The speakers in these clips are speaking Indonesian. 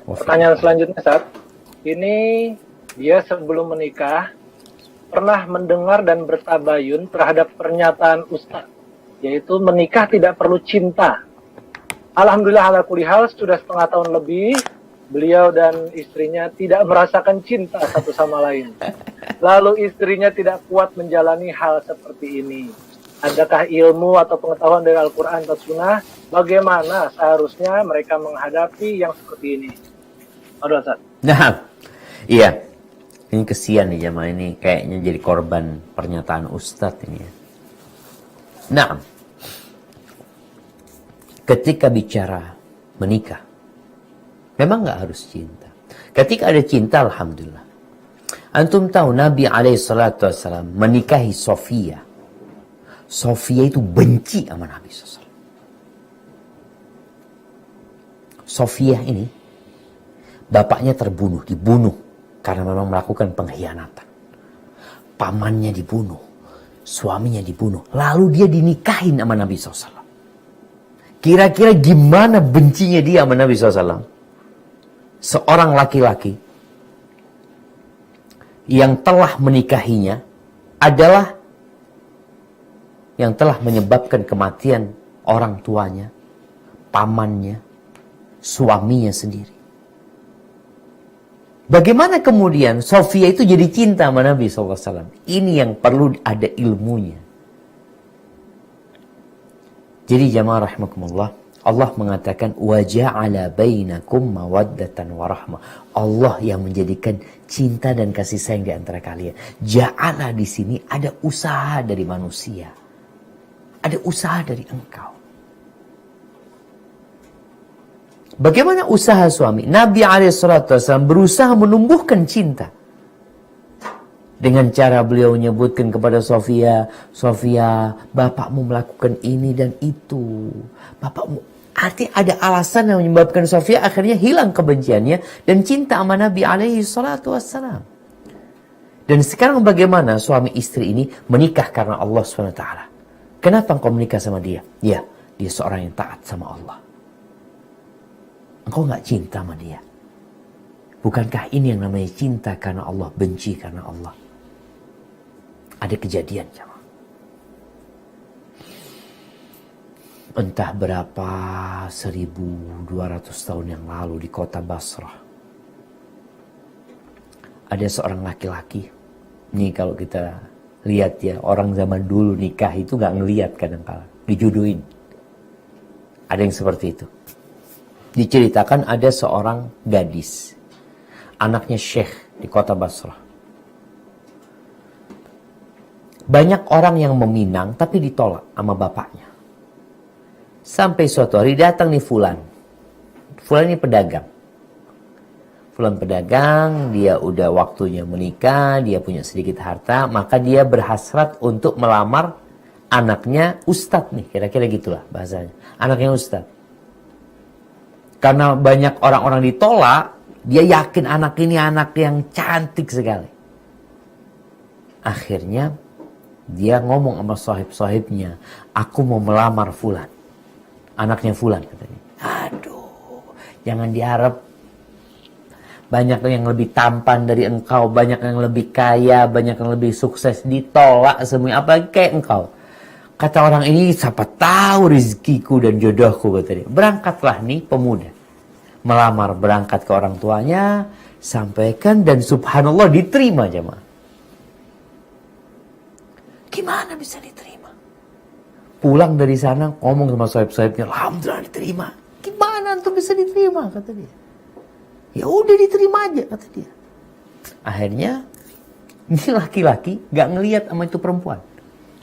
Pertanyaan selanjutnya, Ustaz. Ini dia sebelum menikah pernah mendengar dan bertabayun terhadap pernyataan Ustaz, yaitu menikah tidak perlu cinta. Alhamdulillah ala kulli hal sudah setengah tahun lebih beliau dan istrinya tidak merasakan cinta satu sama lain. Lalu istrinya tidak kuat menjalani hal seperti ini. Adakah ilmu atau pengetahuan dari Al-Quran atau Sunnah bagaimana seharusnya mereka menghadapi yang seperti ini? Aduh, Ustaz. Nah, iya. Ini kesian nih jamaah ini, kayaknya jadi korban pernyataan Ustadz ini ya. Nah, ketika bicara menikah, memang nggak harus cinta. Ketika ada cinta, alhamdulillah. Antum tahu Nabi SAW menikahi Sofia. Sofia itu benci sama Nabi SAW. Sofia ini, bapaknya dibunuh karena memang melakukan pengkhianatan. Pamannya dibunuh, suaminya dibunuh. Lalu dia dinikahin sama Nabi SAW. Kira-kira gimana bencinya dia sama Nabi SAW? Seorang laki-laki yang telah menikahinya adalah yang telah menyebabkan kematian orang tuanya, pamannya, suaminya sendiri. Bagaimana kemudian Sofia itu jadi cinta sama Nabi SAW? Ini yang perlu ada ilmunya. Jadi jamaah rahimakumullah, Allah mengatakan waja'ala bainakum mawaddatan warahmah. Allah yang menjadikan cinta dan kasih sayang di antara kalian. Ja'ala di sini ada usaha dari manusia. Ada usaha dari engkau. Bagaimana usaha suami? Nabi SAW berusaha menumbuhkan cinta. Dengan cara beliau menyebutkan kepada Sofia, Sofia, bapakmu melakukan ini dan itu. Bapakmu, artinya ada alasan yang menyebabkan Sofia akhirnya hilang kebenciannya dan cinta sama Nabi SAW. Dan sekarang bagaimana suami istri ini menikah karena Allah SWT? Kenapa engkau menikah sama dia? Ya, dia seorang yang taat sama Allah. Engkau gak cinta sama dia. Bukankah ini yang namanya cinta karena Allah, benci karena Allah? Ada kejadian, jamaah. Entah berapa 1200 tahun yang lalu di kota Basrah. Ada seorang laki-laki. Ini kalau kita lihat ya, orang zaman dulu nikah itu gak ngelihat kadang-kadang. Dijodohin. Ada yang seperti itu. Diceritakan ada seorang gadis. Anaknya syekh di kota Basrah. Banyak orang yang meminang tapi ditolak sama bapaknya. Sampai suatu hari datang nih Fulan. Fulan ini pedagang. Fulan pedagang, dia udah waktunya menikah, dia punya sedikit harta, maka dia berhasrat untuk melamar anaknya Ustadz nih, kira-kira gitulah bahasanya. Anaknya Ustadz. Karena banyak orang-orang ditolak, dia yakin anak ini anak yang cantik sekali. Akhirnya dia ngomong sama sahib-sahibnya, aku mau melamar Fulan. Anaknya Fulan katanya. Aduh, jangan diharap. Banyak yang lebih tampan dari engkau, banyak yang lebih kaya, banyak yang lebih sukses, ditolak semuanya, apalagi kayak engkau. Kata orang ini, siapa tahu rezekiku dan jodohku, kata dia. Berangkatlah nih pemuda. Melamar, berangkat ke orang tuanya, sampaikan dan subhanallah diterima jemaah. Gimana bisa diterima? Pulang dari sana ngomong sama sahib-sahibnya, alhamdulillah diterima. Gimana tuh bisa diterima, kata dia. Ya udah diterima aja, kata dia. Akhirnya ini laki-laki gak ngelihat sama itu perempuan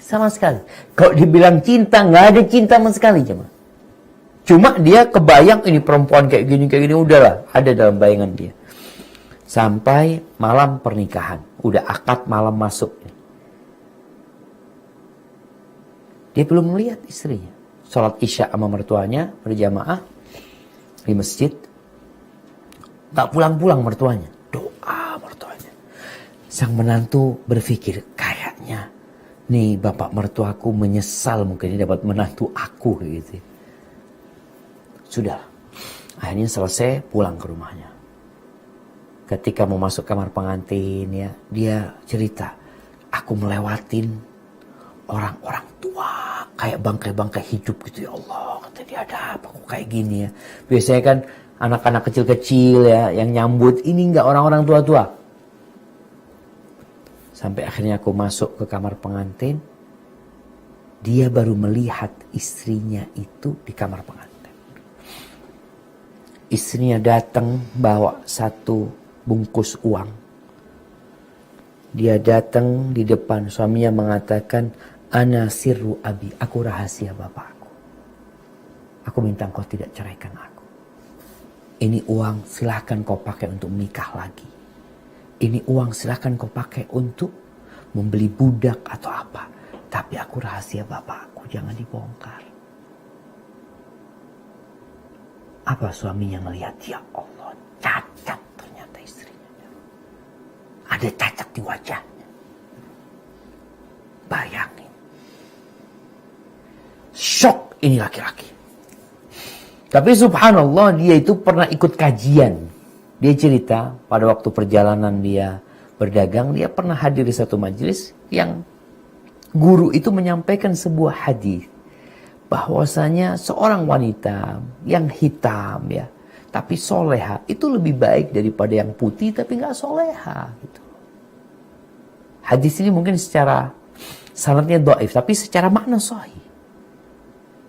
sama sekali. Kalau dibilang cinta, gak ada cinta sama sekali jemaah. Cuma dia kebayang ini perempuan kayak gini udahlah, ada dalam bayangan dia. Sampai malam pernikahan, udah akad malam masuk. Dia belum melihat istrinya. Sholat isya sama mertuanya berjamaah di masjid. Tak pulang-pulang mertuanya. Doa mertuanya. Sang menantu berpikir, kayaknya nih bapak mertuaku menyesal mungkin ini dapat menantu aku gitu. Sudah. Akhirnya selesai pulang ke rumahnya. ketika mau masuk kamar pengantin ya, dia cerita, aku melewatin orang-orang tua kayak bangkai-bangkai hidup gitu, ya Allah, kata dia, ada apa kok kayak gini ya. Biasanya kan anak-anak kecil-kecil ya yang nyambut, ini enggak orang-orang tua-tua. Sampai akhirnya aku masuk ke kamar pengantin, dia baru melihat istrinya itu di kamar pengantin. Istrinya datang bawa satu bungkus uang. Dia datang di depan, suaminya mengatakan, ana sirru abi, aku rahasia bapakku. Aku minta engkau tidak ceraikan aku. Ini uang silahkan kau pakai untuk menikah lagi. Ini uang silahkan kau pakai untuk membeli budak atau apa. Tapi aku rahasia bapakku, jangan dibongkar. Apa suaminya melihat, ya Allah, cacat ternyata istrinya. Ada cacat di wajahnya. Bayangin. Shock ini laki-laki. Tapi subhanallah, dia itu pernah ikut kajian. Dia cerita pada waktu perjalanan dia berdagang, dia pernah hadir di satu majelis yang guru itu menyampaikan sebuah hadis bahwasanya seorang wanita yang hitam ya, tapi soleha itu lebih baik daripada yang putih tapi nggak soleha gitu. Hadis ini mungkin secara sanadnya dhaif, tapi secara makna sahih.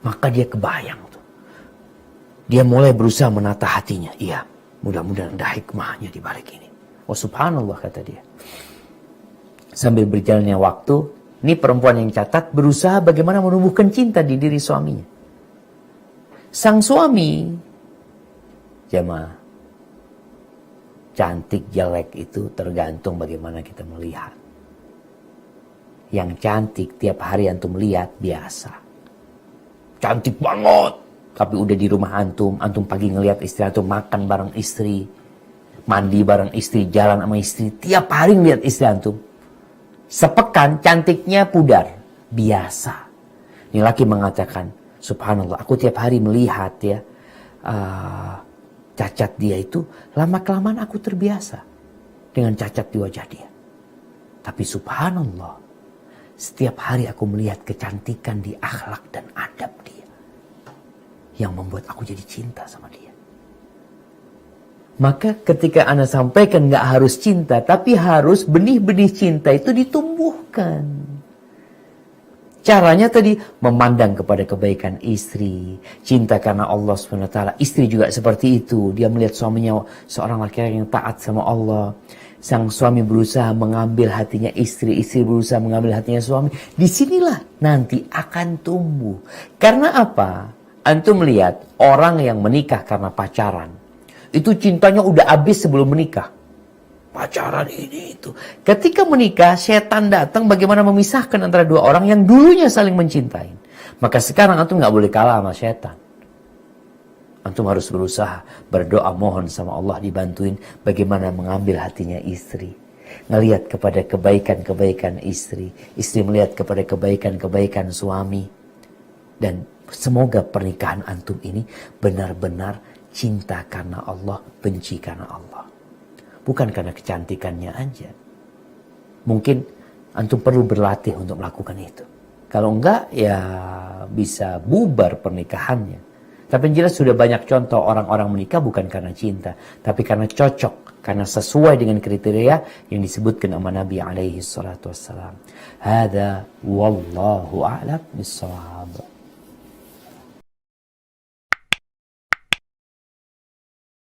Maka dia kebayang tuh. Dia mulai berusaha menata hatinya. Iya, mudah-mudahan ada hikmahnya di balik ini. Oh subhanallah, kata dia. Sambil berjalannya waktu, ini perempuan yang catat berusaha bagaimana menumbuhkan cinta di diri suaminya. Sang suami, jamaah, cantik jelek itu tergantung bagaimana kita melihat. Yang cantik tiap hari antum lihat biasa. Cantik banget. Tapi udah di rumah antum pagi ngelihat istri antum makan bareng istri, mandi bareng istri, jalan sama istri, tiap hari ngelihat istri antum. Sepekan cantiknya pudar. Biasa. Ini laki mengatakan, subhanallah, aku tiap hari melihat ya cacat dia itu, lama-kelamaan aku terbiasa dengan cacat di wajah dia. Tapi subhanallah, setiap hari aku melihat kecantikan di akhlak dan adab dia, yang membuat aku jadi cinta sama dia. Maka ketika Anda sampaikan gak harus cinta, tapi harus benih-benih cinta itu ditumbuhkan. Caranya tadi memandang kepada kebaikan istri, cinta karena Allah SWT. Istri juga seperti itu. Dia melihat suaminya seorang laki-laki yang taat sama Allah. Sang suami berusaha mengambil hatinya istri, istri berusaha mengambil hatinya suami. Disinilah nanti akan tumbuh. Karena apa? Antum melihat orang yang menikah karena pacaran. Itu cintanya udah habis sebelum menikah. Pacaran ini itu. Ketika menikah, setan datang bagaimana memisahkan antara dua orang yang dulunya saling mencintai. Maka sekarang antum gak boleh kalah sama setan. Antum harus berusaha berdoa, mohon sama Allah dibantuin bagaimana mengambil hatinya istri. Ngelihat kepada kebaikan-kebaikan istri. Istri melihat kepada kebaikan-kebaikan suami. Dan semoga pernikahan antum ini benar-benar cinta karena Allah, benci karena Allah. Bukan karena kecantikannya aja. Mungkin antum perlu berlatih untuk melakukan itu. Kalau enggak, ya bisa bubar pernikahannya. Tapi yang jelas sudah banyak contoh orang-orang menikah bukan karena cinta, tapi karena cocok, karena sesuai dengan kriteria yang disebutkan sama Nabi alaihi salatu wassalam. Hada wallahu a'lam bissawab.